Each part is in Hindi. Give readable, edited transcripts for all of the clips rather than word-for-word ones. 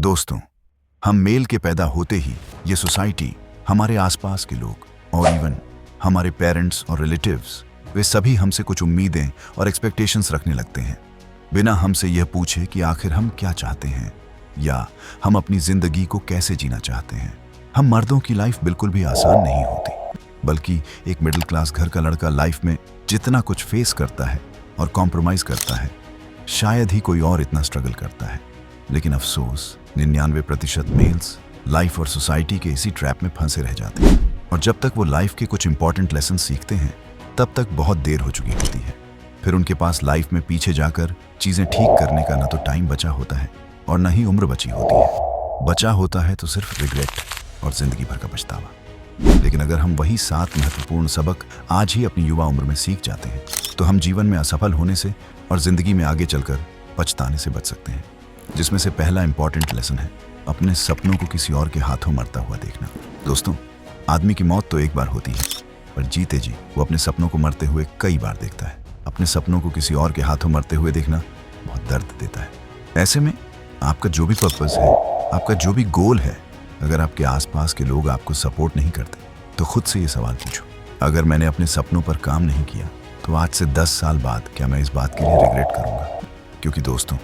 दोस्तों, हम मेल के पैदा होते ही ये सोसाइटी, हमारे आसपास के लोग और इवन हमारे पेरेंट्स और रिलेटिव्स, वे सभी हमसे कुछ उम्मीदें और एक्सपेक्टेशंस रखने लगते हैं, बिना हमसे यह पूछे कि आखिर हम क्या चाहते हैं या हम अपनी जिंदगी को कैसे जीना चाहते हैं। हम मर्दों की लाइफ बिल्कुल भी आसान नहीं होती, बल्कि एक मिडिल क्लास घर का लड़का लाइफ में जितना कुछ फेस करता है और कॉम्प्रोमाइज करता है, शायद ही कोई और इतना स्ट्रगल करता है। लेकिन अफसोस 99% मेल्स लाइफ और सोसाइटी के इसी ट्रैप में फंसे रह जाते हैं, और जब तक वो लाइफ के कुछ इंपॉर्टेंट लेसन सीखते हैं तब तक बहुत देर हो चुकी होती है। फिर उनके पास लाइफ में पीछे जाकर चीजें ठीक करने का न तो टाइम बचा होता है और न ही उम्र बची होती है। बचा होता है तो सिर्फ रिग्रेट और जिंदगी भर का पछतावा। लेकिन अगर हम वही 7 महत्वपूर्ण सबक आज ही अपनी युवा उम्र में सीख जाते हैं तो हम जीवन में असफल होने से और जिंदगी में आगे चलकर पछताने से बच सकते हैं। जिसमें से पहला इंपॉर्टेंट लेसन है अपने सपनों को किसी और के हाथों मरता हुआ देखना। दोस्तों, आदमी की मौत तो एक बार होती है, पर जीते जी वो अपने सपनों को मरते हुए कई बार देखता है। अपने सपनों को किसी और के हाथों मरते हुए देखना बहुत दर्द देता है। ऐसे में आपका जो भी पर्पस है, आपका जो भी गोल है, अगर आपके आसपास के लोग आपको सपोर्ट नहीं करते तो खुद से ये सवाल पूछो, अगर मैंने अपने सपनों पर काम नहीं किया तो आज से 10 साल बाद क्या मैं इस बात के लिए रिग्रेट करूंगा? क्योंकि दोस्तों,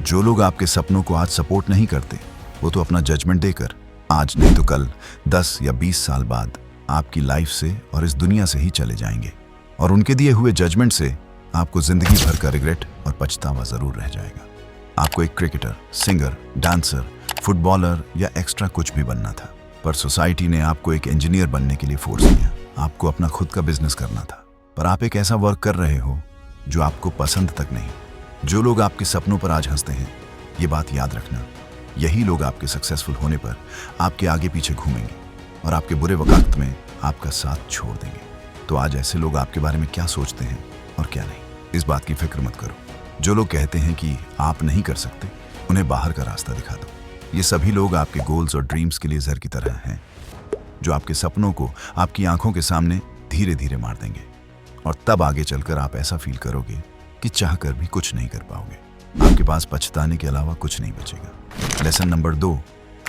जो लोग आपके सपनों को आज सपोर्ट नहीं करते वो तो अपना जजमेंट देकर आज नहीं तो कल 10 या 20 साल बाद आपकी लाइफ से और इस दुनिया से ही चले जाएंगे, और उनके दिए हुए जजमेंट से आपको जिंदगी भर का रिग्रेट और पछतावा जरूर रह जाएगा। आपको एक क्रिकेटर, सिंगर, डांसर, फुटबॉलर या एक्स्ट्रा कुछ भी बनना था, पर सोसाइटी ने आपको एक इंजीनियर बनने के लिए फोर्स किया। आपको अपना खुद का बिजनेस करना था, पर आप एक ऐसा वर्क कर रहे हो जो आपको पसंद तक नहीं। जो लोग आपके सपनों पर आज हंसते हैं, ये बात याद रखना, यही लोग आपके सक्सेसफुल होने पर आपके आगे पीछे घूमेंगे और आपके बुरे वक्त में आपका साथ छोड़ देंगे। तो आज ऐसे लोग आपके बारे में क्या सोचते हैं और क्या नहीं, इस बात की फिक्र मत करो। जो लोग कहते हैं कि आप नहीं कर सकते, उन्हें बाहर का रास्ता दिखा दो। ये सभी लोग आपके गोल्स और ड्रीम्स के लिए जहर की तरह हैं, जो आपके सपनों को आपकी आंखों के सामने धीरे धीरे मार देंगे, और तब आगे चलकर आप ऐसा फील करोगे कि चाहकर भी कुछ नहीं कर पाओगे। आपके पास पछताने के अलावा कुछ नहीं बचेगा। लेसन नंबर 2,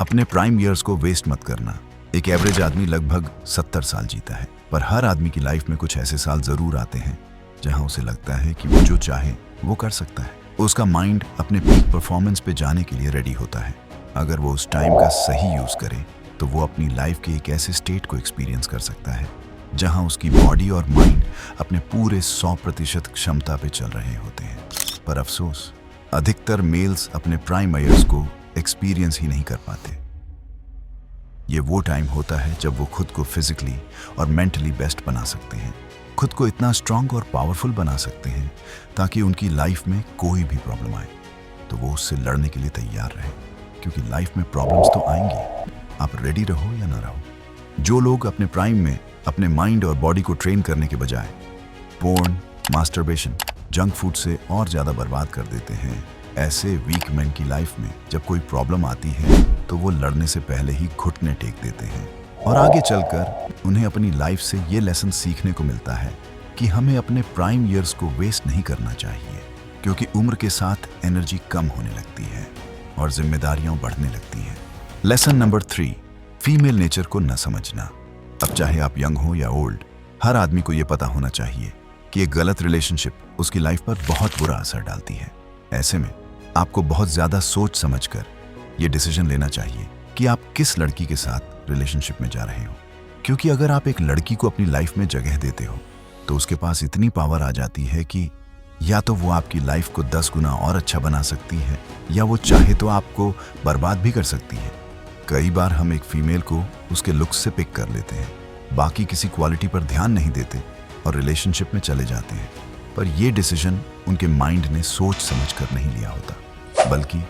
अपने प्राइम ईयर्स को वेस्ट मत करना। एक एवरेज आदमी लगभग 70 साल जीता है, पर हर आदमी की लाइफ में कुछ ऐसे साल जरूर आते हैं जहां उसे लगता है कि वो जो चाहे वो कर सकता है। उसका माइंड अपने पीक परफॉर्मेंस पे जाने के लिए रेडी होता है। अगर वो उस टाइम का सही यूज करे तो वो अपनी लाइफ के एक ऐसे स्टेट को एक्सपीरियंस कर सकता है जहां उसकी बॉडी और माइंड अपने पूरे 100% क्षमता पे चल रहे होते हैं। पर अफसोस, अधिकतर मेल्स अपने प्राइम ईयर्स को एक्सपीरियंस ही नहीं कर पाते। ये वो टाइम होता है जब वो खुद को फिजिकली और मेंटली बेस्ट बना सकते हैं, खुद को इतना स्ट्रांग और पावरफुल बना सकते हैं ताकि उनकी लाइफ में कोई भी प्रॉब्लम आए तो वो उससे लड़ने के लिए तैयार रहे, क्योंकि लाइफ में प्रॉब्लम्स तो आएंगी, आप रेडी रहो या ना रहो। जो लोग अपने प्राइम में अपने माइंड और बॉडी को ट्रेन करने के बजाय पोर्न, मास्टरबेशन, जंक फूड से और ज्यादा बर्बाद कर देते हैं, ऐसे वीक मैन की लाइफ में जब कोई प्रॉब्लम आती है तो वो लड़ने से पहले ही घुटने टेक देते हैं, और आगे चलकर उन्हें अपनी लाइफ से ये लेसन सीखने को मिलता है कि हमें अपने प्राइम ईयर्स को वेस्ट नहीं करना चाहिए, क्योंकि उम्र के साथ एनर्जी कम होने लगती है और जिम्मेदारियां बढ़ने लगती हैं। लेसन नंबर 3, फीमेल नेचर को न समझना। अब चाहे आप यंग हो या ओल्ड, हर आदमी को यह पता होना चाहिए कि एक गलत रिलेशनशिप उसकी लाइफ पर बहुत बुरा असर डालती है। ऐसे में आपको बहुत ज्यादा सोच समझकर यह डिसीजन लेना चाहिए कि आप किस लड़की के साथ रिलेशनशिप में जा रहे हो, क्योंकि अगर आप एक लड़की को अपनी लाइफ में जगह देते हो तो उसके पास इतनी पावर आ जाती है कि या तो वो आपकी लाइफ को 10 गुना और अच्छा बना सकती है, या वो चाहे तो आपको बर्बाद भी कर सकती है। कई बार हम एक फीमेल को उसके लुक्स से पिक कर लेते हैं, बाकी किसी क्वालिटी पर ध्यान नहीं देते और रिलेशनशिप में चले जाते हैं, पर यह डिसीजन उनके माइंड ने सोच समझकर नहीं लिया होता, बल्कि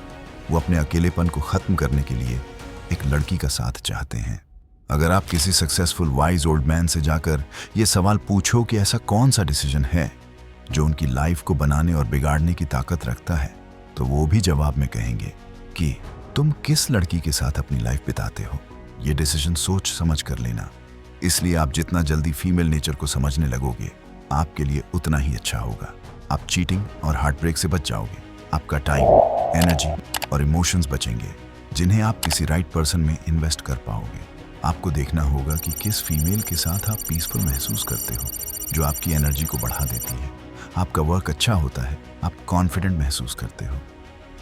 वो अपने अकेलेपन को खत्म करने के लिए एक लड़की का साथ चाहते हैं। अगर आप किसी सक्सेसफुल वाइज ओल्ड मैन से जाकर ये सवाल पूछो कि ऐसा कौन सा डिसीजन है जो उनकी लाइफ को बनाने और बिगाड़ने की ताकत रखता है, तो वो भी जवाब में कहेंगे कि तुम किस लड़की के साथ अपनी लाइफ बिताते हो, ये डिसीजन सोच समझ कर लेना। इसलिए आप जितना जल्दी फीमेल नेचर को समझने लगोगे, आपके लिए उतना ही अच्छा होगा। आप चीटिंग और हार्ट ब्रेक से बच जाओगे, आपका टाइम, एनर्जी और इमोशंस बचेंगे, जिन्हें आप किसी राइट पर्सन में इन्वेस्ट कर पाओगे। आपको देखना होगा कि किस फीमेल के साथ आप पीसफुल महसूस करते हो, जो आपकी एनर्जी को बढ़ा देती है। आपका वर्क अच्छा होता है, आप कॉन्फिडेंट महसूस करते हो,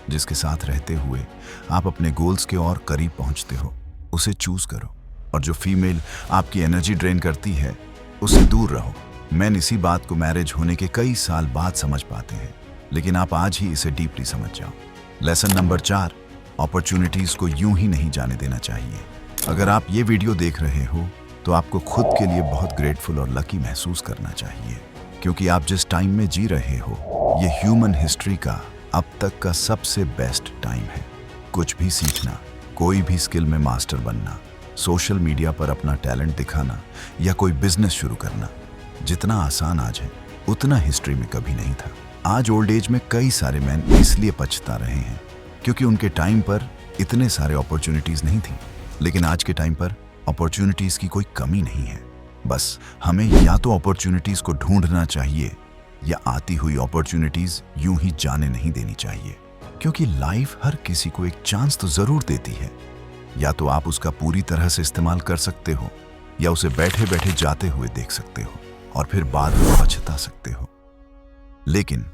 जिसके साथ रहते हुए आप अपने गोल्स के और करीब पहुंचते हो, उसे चूज करो। और जो फीमेल आपकी एनर्जी ड्रेन करती है, उससे दूर रहो। मैन इसी बात को मैरिज होने के कई साल बाद समझ पाते हैं, लेकिन आप आज ही इसे डीपली समझ जाओ। लेसन नंबर 4, अपॉर्चुनिटीज को यूं ही नहीं जाने देना चाहिए। अगर आप ये वीडियो देख रहे हो तो आपको खुद के लिए बहुत ग्रेटफुल और लकी महसूस करना चाहिए, क्योंकि आप जिस टाइम में जी रहे हो, ये ह्यूमन हिस्ट्री का अब तक का सबसे बेस्ट टाइम है। कुछ भी सीखना, कोई भी स्किल में मास्टर बनना, सोशल मीडिया पर अपना टैलेंट दिखाना या कोई बिजनेस शुरू करना, जितना आसान आज है उतना हिस्ट्री में कभी नहीं था। आज ओल्ड एज में कई सारे मैन इसलिए पछता रहे हैं क्योंकि उनके टाइम पर इतने सारे अपॉर्चुनिटीज नहीं थी। लेकिन आज के टाइम पर अपॉर्चुनिटीज की कोई कमी नहीं है। बस हमें या तो अपॉर्चुनिटीज को ढूंढना चाहिए या आती हुई अपॉर्चुनिटीज यूं ही जाने नहीं देनी चाहिए, क्योंकि लाइफ हर किसी को एक चांस तो जरूर देती है। या तो आप उसका पूरी तरह से इस्तेमाल कर सकते हो या उसे बैठे बैठे जाते हुए देख सकते हो और फिर बाद में पछता सकते हो। लेकिन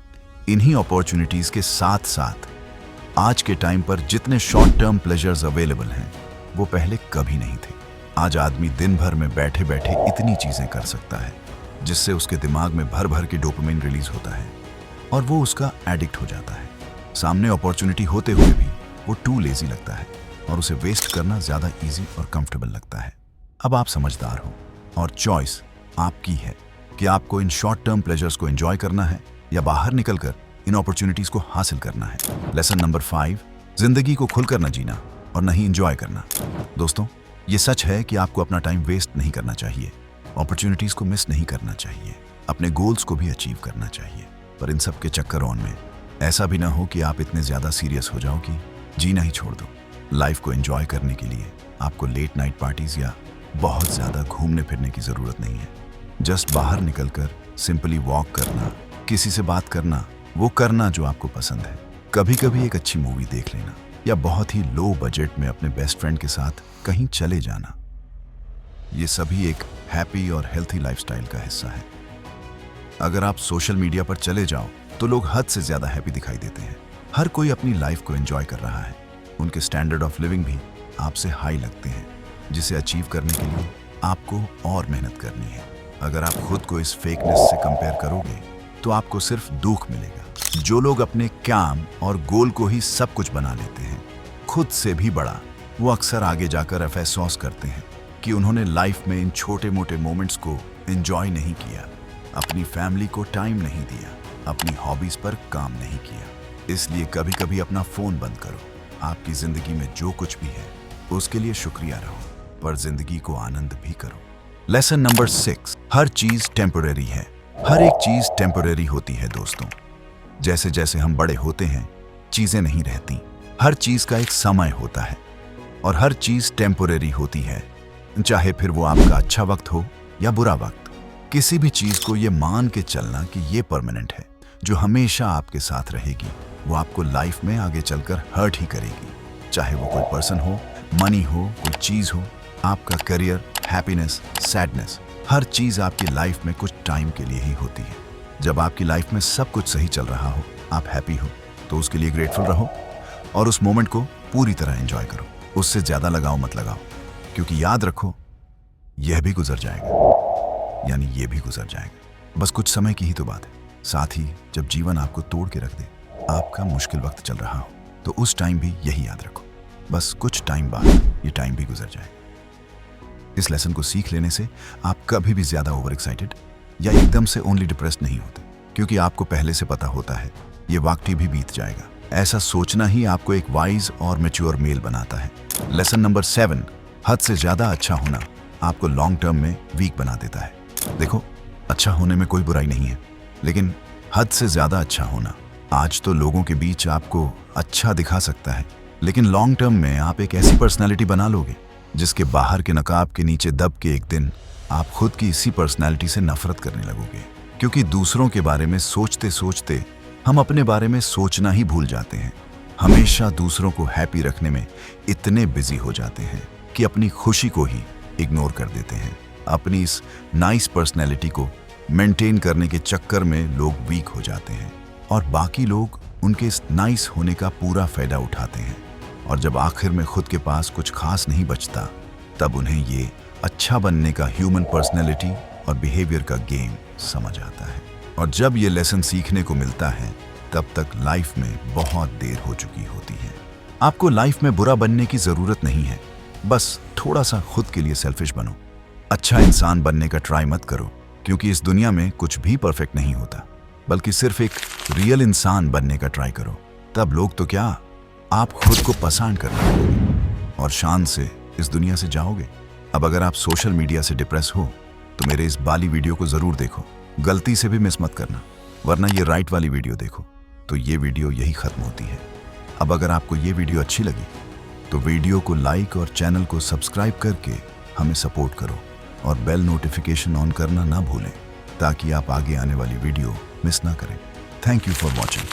इन्हीं अपॉर्चुनिटीज के साथ साथ आज के टाइम पर जितने शॉर्ट टर्म प्लेजर्स अवेलेबल हैं, वो पहले कभी नहीं थे। आज आदमी दिन भर में बैठे बैठे इतनी चीजें कर सकता है, जिससे उसके दिमाग में भर भर के डोपामिन रिलीज होता है और वो उसका एडिक्ट हो जाता है। सामने अपॉर्चुनिटी होते हुए भी वो टू लेजी लगता है और उसे वेस्ट करना ज्यादा इजी और कंफर्टेबल लगता है। अब आप समझदार हो और चॉइस आपकी है कि आपको इन शॉर्ट टर्म प्लेजर्स को एंजॉय करना है या बाहर निकलकर इन अपॉर्चुनिटीज को हासिल करना है। लेसन नंबर 5, जिंदगी को खुलकर न जीना और नहीं एंजॉय करना। दोस्तों, ये सच है कि आपको अपना टाइम वेस्ट नहीं करना चाहिए, अपॉर्चुनिटीज को मिस नहीं करना चाहिए, अपने गोल्स को भी अचीव करना चाहिए। पर इन सब के चक्करों में ऐसा भी ना हो कि आप इतने ज्यादा सीरियस हो जाओ कि जीना ही छोड़ दो। लाइफ को एंजॉय करने के लिए आपको लेट नाइट पार्टीज या बहुत ज्यादा घूमने फिरने की जरूरत नहीं है। जस्ट बाहर निकलकर सिंपली वॉक करना, किसी से बात करना, वो करना जो आपको पसंद है। कभी कभी एक अच्छी मूवी देख लेना या बहुत ही लो बजट में अपने बेस्ट फ्रेंड के साथ कहीं चले जाना, ये सभी एक हैप्पी और हेल्थी लाइफस्टाइल का हिस्सा है। अगर आप सोशल मीडिया पर चले जाओ तो लोग हद से ज्यादा हैप्पी दिखाई देते हैं। हर कोई अपनी लाइफ को एंजॉय कर रहा है, उनके स्टैंडर्ड ऑफ लिविंग भी आपसे हाई लगते हैं, जिसे अचीव करने के लिए आपको और मेहनत करनी है। अगर आप खुद को इस फेकनेस से कंपेयर करोगे तो आपको सिर्फ दुख मिलेगा। जो लोग अपने काम और गोल को ही सब कुछ बना लेते हैं, खुद से भी बड़ा, वो अक्सर आगे जाकर अफसोस करते हैं कि उन्होंने लाइफ में इन छोटे मोटे मोमेंट्स को एंजॉय नहीं किया, अपनी फैमिली को टाइम नहीं दिया, अपनी हॉबीज पर काम नहीं किया। इसलिए कभी कभी अपना फोन बंद करो। आपकी जिंदगी में जो कुछ भी है उसके लिए शुक्रिया रहो, पर जिंदगी को आनंद भी करो। लेसन नंबर 6, हर चीज टेम्पररी है। हर एक चीज टेम्पररी होती है दोस्तों। जैसे जैसे हम बड़े होते हैं, चीजें नहीं रहती। हर चीज का एक समय होता है और हर चीज टेम्पररी होती है, चाहे फिर वो आपका अच्छा वक्त हो या बुरा वक्त। किसी भी चीज को ये मान के चलना कि ये परमानेंट है, जो हमेशा आपके साथ रहेगी, वो आपको लाइफ में आगे चलकर हर्ट ही करेगी। चाहे वो कोई पर्सन हो, मनी हो, कोई चीज हो, आपका करियर, हैप्पीनेस, सैडनेस, हर चीज आपकी लाइफ में कुछ टाइम के लिए ही होती है। जब आपकी लाइफ में सब कुछ सही चल रहा हो, आप हैप्पी हो, तो उसके लिए ग्रेटफुल रहो और उस मोमेंट को पूरी तरह एंजॉय करो। उससे ज्यादा लगाव मत लगाओ, क्योंकि याद रखो, यह भी गुजर जाएगा, यानी ये भी गुजर जाएगा। बस कुछ समय की ही तो बात है। साथ ही जब जीवन आपको तोड़ के रख दे, आपका मुश्किल वक्त चल रहा हो, तो उस टाइम भी यही याद रखो, बस कुछ टाइम बाद ये टाइम भी गुजर जाएगा। इस लेसन को सीख लेने से आप कभी भी ज्यादा ओवर एक्साइटेड या एकदम से ओनली डिप्रेस्ड नहीं होते, क्योंकि आपको पहले से पता होता है ये वक्त भी बीत जाएगा। ऐसा सोचना ही आपको एक वाइज और मैच्योर मेल बनाता है। लेसन नंबर 7, हद से ज्यादा अच्छा होना आपको लॉन्ग टर्म में वीक बना देता है। देखो, अच्छा होने में कोई बुराई नहीं है, लेकिन हद से ज्यादा अच्छा होना आज तो लोगों के बीच आपको अच्छा दिखा सकता है, लेकिन लॉन्ग टर्म में आप एक ऐसी पर्सनैलिटी बना लोगे जिसके बाहर के नकाब के नीचे दब के एक दिन आप खुद की इसी पर्सनैलिटी से नफरत करने लगोगे। क्योंकि दूसरों के बारे में सोचते सोचते हम अपने बारे में सोचना ही भूल जाते हैं। हमेशा दूसरों को हैप्पी रखने में इतने बिजी हो जाते हैं कि अपनी खुशी को ही इग्नोर कर देते हैं। अपनी इस नाइस पर्सनैलिटी को मेंटेन करने के चक्कर में लोग वीक हो जाते हैं और बाकी लोग उनके इस नाइस होने का पूरा फायदा उठाते हैं। और जब आखिर में खुद के पास कुछ खास नहीं बचता, तब उन्हें ये अच्छा बनने का ह्यूमन पर्सनैलिटी और बिहेवियर का गेम समझ आता है। और जब ये लेसन सीखने को मिलता है, तब तक लाइफ में बहुत देर हो चुकी होती है। आपको लाइफ में बुरा बनने की जरूरत नहीं है, बस थोड़ा सा खुद के लिए सेल्फिश बनो। अच्छा इंसान बनने का ट्राई मत करो, क्योंकि इस दुनिया में कुछ भी परफेक्ट नहीं होता, बल्कि सिर्फ एक रियल इंसान बनने का ट्राई करो। तब लोग तो क्या, आप खुद को पसंद करने लगोगे और शान से इस दुनिया से जाओगे। अब अगर आप सोशल मीडिया से डिप्रेस हो तो मेरे इस बाली वीडियो को जरूर देखो, गलती से भी मिस मत करना, वरना ये राइट वाली वीडियो देखो तो ये वीडियो यही खत्म होती है। अब अगर आपको ये वीडियो अच्छी लगी तो वीडियो को लाइक और चैनल को सब्सक्राइब करके हमें सपोर्ट करो और बेल नोटिफिकेशन ऑन करना ना भूलें, ताकि आप आगे आने वाली वीडियो मिस ना करें। Thank you for watching.